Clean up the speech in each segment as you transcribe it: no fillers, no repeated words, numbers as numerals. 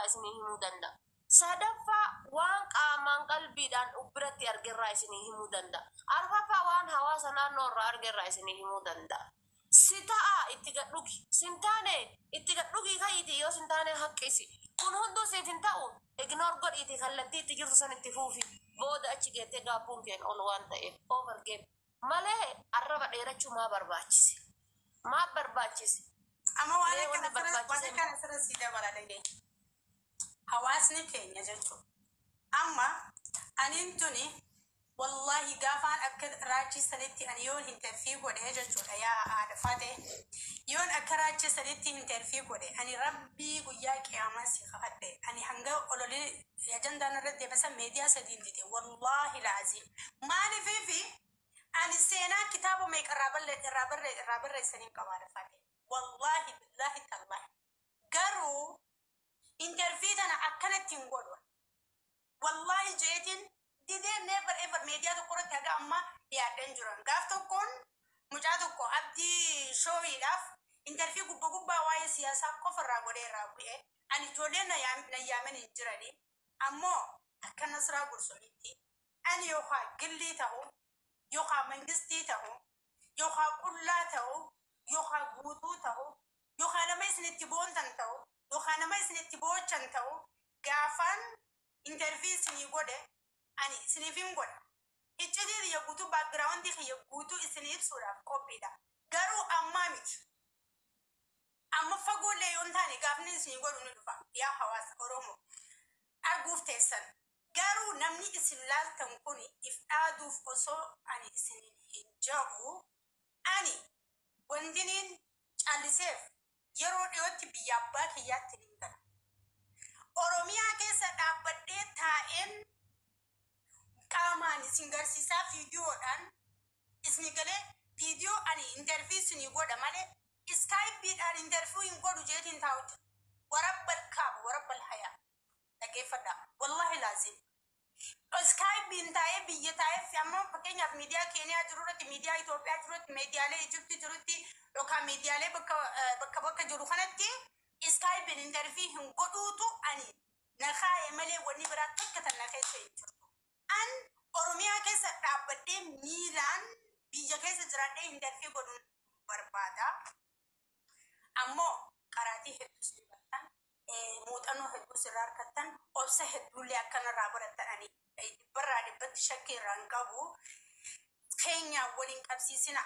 isiniif himuu danda'a. Sadaffaa waan qaamaan qalbiidhaan ubbiratti argerraa isiniif himuu danda'a. Arfaffaa waan hawaasa naannoo irraa argerraa isiniif himuu danda'a. Sitaa itti gadhugi. Sintaane itti gadhugi ka'iiti yoo sintaane haqqisi. Kun hunduu siif hin ta'u. Ignore godhiiti kallattii itti jirtu san itti fuufi. Booda achi geettee gaabbuun keen ol waan ta'eef overgame. Malee arraba dheerachuu maa barbaachise? Maa barbaachise? Amma waan kana sirriitti dabala dandeenya. Hawaasni keenya jechuudha. Amma aniin tuni wallahi gaafaan akka raachisanitti ani yoon interview godhe jechuudha yaa haadha Fatee. Yoon akka raachisanitti interview godhe ani rabbii guyyaa qiyaamaa si kadhadhe ani hanga ololee ajandaan irratti deebisa meediyaa sadiin dide wallahi laaziim. Maaliif ani seenaa kitaaba meeqa barreessanii qabaadha Fatee. Wallahi billahi tallahi. Garuu interview tana akkanatti hin godhu. Wallahi jeetiin didee never ever media tokko irratti haga amma yaaddan jiran. Gaaf tokkoon mucaa tokko abdii shoowiidhaaf interview gubbaa waa'ee siyaasaa qofa irraa godhee irraa bu'ee ani ijoolleen na yaaman hin jirani. Ammoo akka Nasraa Gursunitti ani yookaan gillii ta'u yookaan mangistii ta'u yookaan qullaa ta'u yookaan guutuu ta'u yookaan nama isinitti boontan ta'u yookaan nama isinitti boochan ta'u gaafaan interview isinii godhe ani isiniif hin godha. Iccitii ya guutuu background ya guutuu isinii ibsuudhaaf qophiidha. Garuu ammaa miti. Amma fagoolee yoon taane gaafni isinii godhu ni dhufa. Yaa hawaasa Oromoo arguuf teessan. Garuu namni isin laaltan kun if dhaaduuf osoo ani isiniin hin jahu ani wantiniin calliseef yeroo dhiyootti biyya abbaa kiyyaatti ni gala. Oromiyaa keessa dhaabbadhee taa'een qaamaan isin garsiisaa fiidiyoodhaan isni galee fiidiyoo ani interview isinii godha malee iskaayipiidhaan interview hin godhu jeetiin taa'u jira. Warabbal kaaba warabbal hayaa dhageeffadha wallahi laaziim. Iskaayipiin taa'ee biyya taa'ee fi amma fakkeenyaaf miidiyaa Keeniyaa jiru irratti miidiyaa Itoophiyaa jiru irratti miidiyaalee Ijiptii jirutti yookaan miidiyaalee bakka jiru kanatti iskaayipiin interview hin godhuutu ani nakaa'e malee wanni biraa akka tan na keessa hin jirtu. An Oromiyaa keessa dhaabbadhee miilaan biyya keessa jiraadhee interview godhuun barbaada. Ammoo qaraatii hedduu si dibattan muuxannoo hedduu sirraa argattan obsa hedduullee akkanarraa barattananii dhibbarraa dhibbatti shakkii irraan qabu keenya waliin qabsiisina.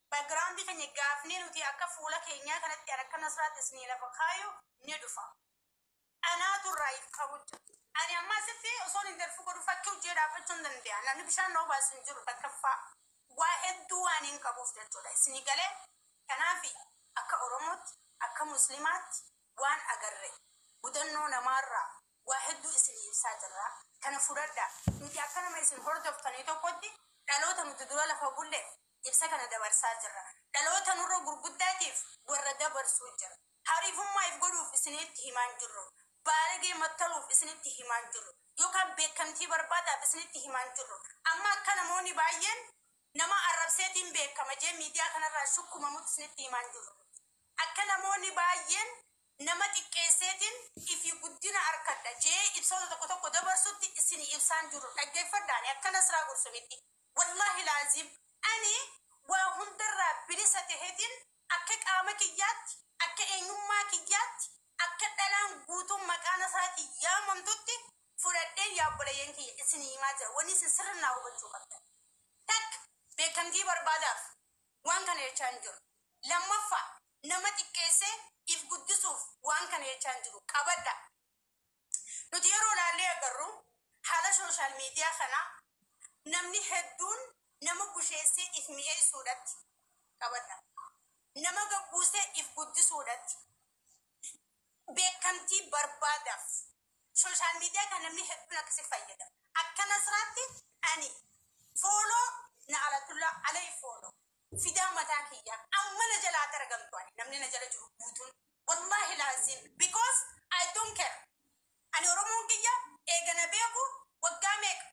Background keenya gaafnee nuti akka fuula keenyaa kanatti akka Nasraatti isinii lafa kaayu ni dhufa. Anaatu irraa if qabu jira. Ani amma sitti osoo interview godhu fakkii hojii dhaabbachuu hin danda'an. Namni bishaan noo baasu hin jiru takkaffaa waa hedduu waan hin qabuuf jechuudha. Isinii galee kanaaf akka Oromootti akka Muslimaatti waan agarre mudannoo namaarraa waa hedduu isinii ibsaa jirra. Kana fudhadhaa. Nuti akka nama isin hordoftanii tokkotti dhaloota nuti dura lafa bulle ibsa kana dabarsaa jirra. Dhaloota nurra gurguddaatiif warra dabarsuu jira. Hariifummaa if godhuuf isinitti himaan jirru. Baaragee mattaluuf isinitti himaan jirru. Yookaan beekamtii barbaadaaf isinitti himaan jirru. Amma akka namoonni baay'een nama arrabseetiin beekama jee miidiyaa kanarraa shukkumamutti isinitti himaan jirru. Akka namoonni baay'een nama xiqqeesseetiin ifi guddina arkadha jee ibsoota tokko tokko dabarsutti isinii ibsaan jirru. Dhaggeeffadhaan akka Nasraa Gursunitti. Wallahi laaziim ani waa hundarraa bilisa taheetiin akka qaama kiyyaatti akka eenyummaa kiyyaatti akka dhalaan guutuun maqaan isaatii yaamamtutti fudhadheen yaabboleeyyan kiyya isinii himaa jira. Wanni isin sirnaa hubachuu qabdan. Takka beekamtii barbaadaaf waan kana jechaa hin jiru. Lammaffaa nama xiqqeessee if guddisuuf waan kana jechaa hin jiru. Qabadha. Nuti yeroo laallee agarru haala sooshaal miidiyaa kanaa namni hedduun nama busheessee if mi'eessuudhaatti qabadha. Nama gabbuusee if guddisuudhaatti beekamtii barbaadaaf sooshaal miidiyaa kan namni hedduun akkasi fayyadamu. Akka Nasraatti ani fooloo na alatullaa alay fooloo fidaa mataa kiyyaa amma na jalaa argamtu ani namni na jala jiru guutuun wallahi laaziim because I don't care. Ani Oromoon kiyya eegana beeku waggaa meeqa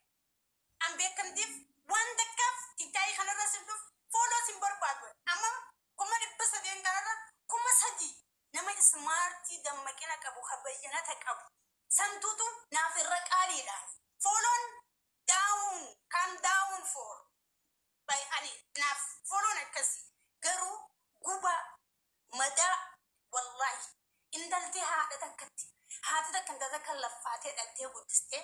an beekamtiif waan takkaaf tittaayii kanarra sirduuf fooloo sin barbaadu. Amma kuma 300 kanarra kuma 3 nama ismaartii dammaqina qabu habayya xayyanata qabu santuutu naaf irra qaaliidhaan fooloon daawun kan daawun fool by ani naaf fooloon akkasii garuu guba madaa wallahi intalti haadha takka kan laffaatee dhaltee guddistee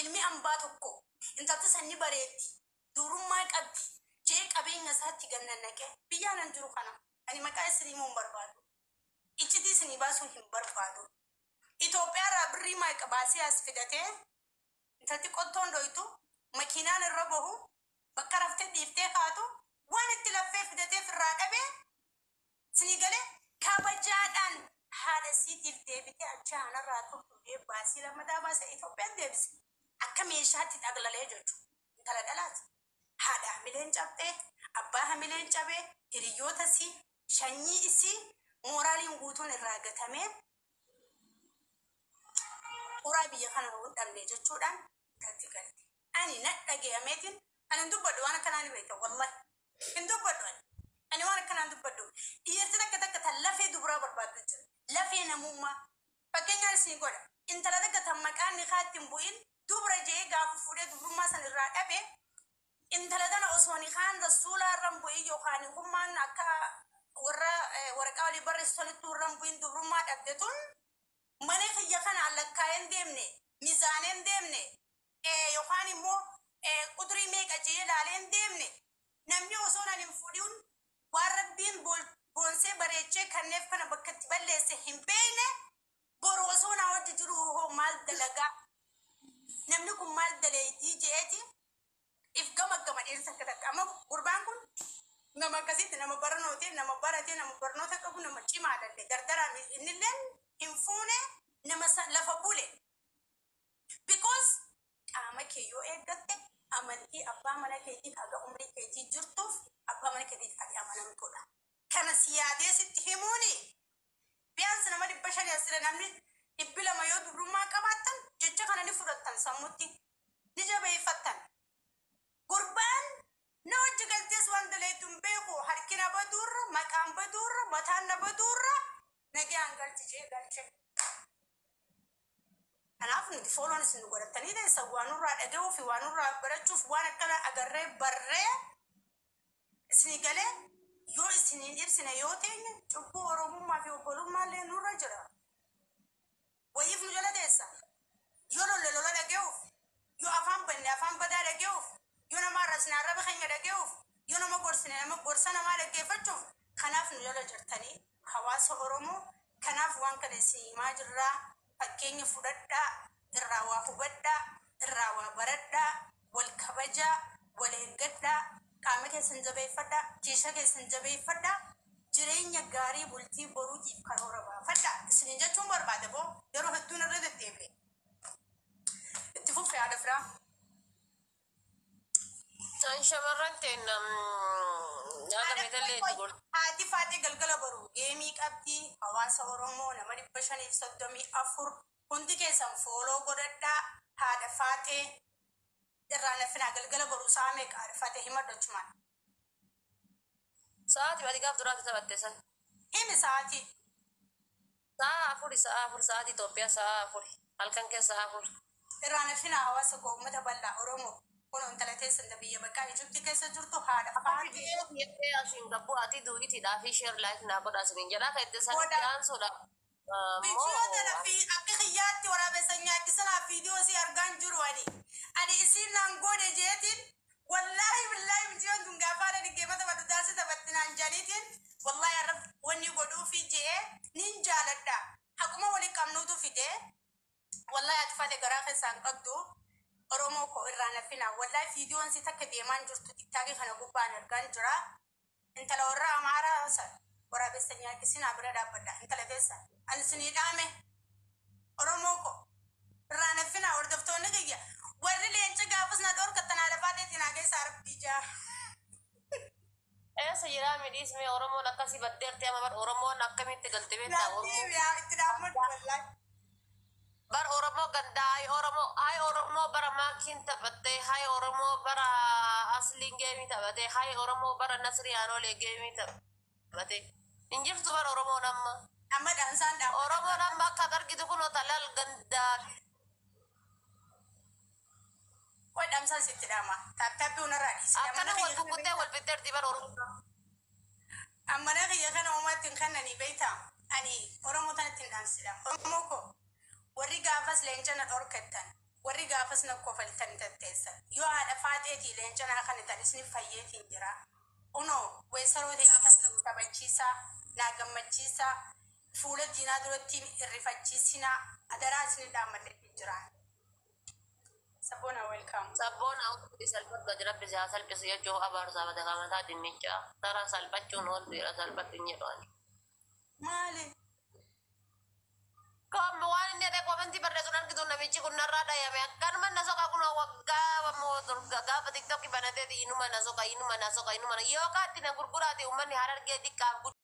ilmi ambaa tokko intalti sanni bareetti durummaa qabdi jee qabeenya isaatti gannannaqee biyyaanan jiru kana ani maqaa isinii mun barbaadu iccitii isinii baasuun hin barbaadu Itoophiyaa irraa birrii maaqa baasee as fidatee intalti qottoon dhoytu makiinaan irra bahu bakka raftee dhiiftee kaatu waan itti laffee fidatee firraa dhabee sinii galee kabajaadhaan haadha siitiif deebitee achi aanarraa turbee baasii lammataa baasa Itoophiyaan deebise akka meeshaatti dhaglalee jechuudha. Intala dhalaati. Haadha hamileen cabxee, abbaa hamileen cabee, hiriyoota isii, shanyii isii mooraaliin guutuun irraa gatamee uraa biyya kana hin dhabne jechuudhaan intalti galte. Ani na dhagayameetiin ani hin dubbadhu waan akkanaa ni beekta wallahi. Hin dubbadhu ani waan akkanaa hin dubbadhu. Dhiyeessi takka tan lafee dubaraa barbaaddu jira. Lafee namummaa. Fakkeenyaaf isin godha. Intala takka tan maqaan ni kaatti hin bu'in dubra jee gaafa fuudhee dubrummaa san irraa dhabe intala tana osoo ni kaan rasuulaa irraan bu'ii yookaan hummaan akka warra waraqaa walii barreessanitti irraan bu'iin dubrummaa dhabde tun mana kiyya kana allakkaa'een deemne mizaaneen deemne yookaan immoo qudurii meeqa jee ilaaleen deemne namni osoo nan hin fuudhiin waan rabbiin boonsee bareechee kanneef kana bakka itti balleesse hin beekne boru osoo naa wajji jiru hoo maal dalagaa namni kun maal daleetii jeeti if gama dheersa akka takka amma gurbaan kun nama akkasitti nama barnootee nama baratee nama barnoota qabu nama cimaa dalle dardaraan innilleen hin fuune nama lafa bule because qaama kee yoo eeggatte amantii abbaa mana keetii haga umrii keetii jirtuuf abbaa mana keetii ati amanamtuudha kana siyaadee sitti himuuni biyaansi nama 500 asira namni 200 yoo dubrummaa qabaattan jecha kana ni fudhattan sammutti ni jabeeffattan gurbaan na wajji galtees waan daleetuun beeku harkina baduurra maqaan baduurra mataan na baduurra nagaan galti jee galche kanaaf nuti fooloon isin godhattanii deessa waan irraa dhaga'uu fi waan irraa barachuuf waan akkana agarree barree isin galee yoo isiniin ibsine yoo teenye cubbuu oromummaa fi obbolummaa illee nurra jira wayiif nu jala deessa yoo lola dhaga'uuf yoo afaan banne afaan badaa dhaga'uuf yoo nama arrasne arraba keenya dhaga'uuf yoo nama gorsine nama gorsa namaa dhaggeeffachuuf kanaaf nu jala jirtanii hawaasa oromoo kanaaf waan kana isin himaa jirraa fakkeenya fudhadhaa irraa waa hubadhaa irraa waa baradhaa wal kabajaa wal eeggadhaa qaama keessan jabeeffadhaa keesha keessan jabeeffadhaa jireenya gaarii bultii boruutiif karoora baafadhaa isiniin jechuun barbaade boo yeroo hedduun irra deddeebi'e itti fufee haadha firaa. shamarran teennam nyaata meetallee itti haati faatee galgala baru geemii qabdi hawaasa oromoo nama 534 hundi keessan fooloo godhadhaa haadha faatee irraa nafinaa galgala baru sa'a meeqa haadha faatee himadhachumaan. Sa'aati baati gaaf duraatti taphatte san. Himi sa'aati. Sa'a afur sa'aati Itoophiyaa sa'a afur halkan keessa sa'a afur. Irraa nafinaa hawaasa koo uummata bal'aa oromoo. Kun intala teessan biyya bakka Ijipti keessa jirtu haadha faatee. Yettee ashiin gabbu ati duwitiidhaa fi sheer laayif naa godhaa siniin jedhaa kan itti sanitti aansuudha. Biqiloota fi akka xiyyaatti waraabessan nyaachisanaa viidiyoo si argaan jiru ani isiin naan godhe jeetiin wallahi billahi bijiyoon tun gaafaadha dhiggeeffata badutaasi taphattinaan janiitiin wallahi arrab wanni godhuu fi je'ee nin jaaladha haquma wali qabnuutu fidee wallahi ati faate garaa keessaan qabdu oromoo koo irraa nafina wallahi viidiyoon si takka deemaan jirtu tiktaakii kana gubbaan argaan jira intala warra amaaraa waraabessan nyaachisinaa bira dhaabbadha intala teessan ani sinii dhaame oromoo koo irraa nafina hordoftoonni kiyya warri leenca gaafas na dhorkattan haala baadheetiin haa keessa arabdii jaa. Eessa jiraa midhiisme Oromoon akkasii baddeerti amma bar Oromoon akkamitti galte beektaa Oromoo. Itti dhaammatu wallahi. Bar Oromoo gandaa hay Oromoo bara maakiin taphattee hay Oromoo bara asliin geemii taphattee hay Oromoo bara nasriyaanoolee geemii taphattee. Injirtu bar Oromoon amma. amma dhaamsaan dhaabata Oromoon amma akka argitu kun talal gandaa. way dhaamsaan sitti dhaama taattabbii hunarraa dhiisi Akkana wal bukkutee wal fixxee diban Oromoo. amma na kiyya kana uumaatti hin kannanii beeyta ani oromoo tanatti hin dhaamsidha oromoo ko warri gaafas leencana dhorkattan warri gaafas na kofaltan tatteessan yoo haadha faaxeetii leencanaa kan tan isni fayyeetiin jira uno weessaroo gaafas na kabachiisaa naa gammachiisaa fuula diinaa duratti irrifachiisinaa adaraa isni dhaammadhe jiraan sabboona welcome Sabboon salphat gajra bisa salphis jechuu abaarsaa bata kamataa dinnicha tara salphachuun ol dhiira salphatti hin jedhan. maali Kom waan inni dhaqee komentii barreessuudhaan gidduu namichi kun narraa dhayame akkanuma na soqa kun waggaa mootor gaafa tiktookii banateeti inuma na soqa yoo kaatti na gurguraate uummanni harargee xiqqaaf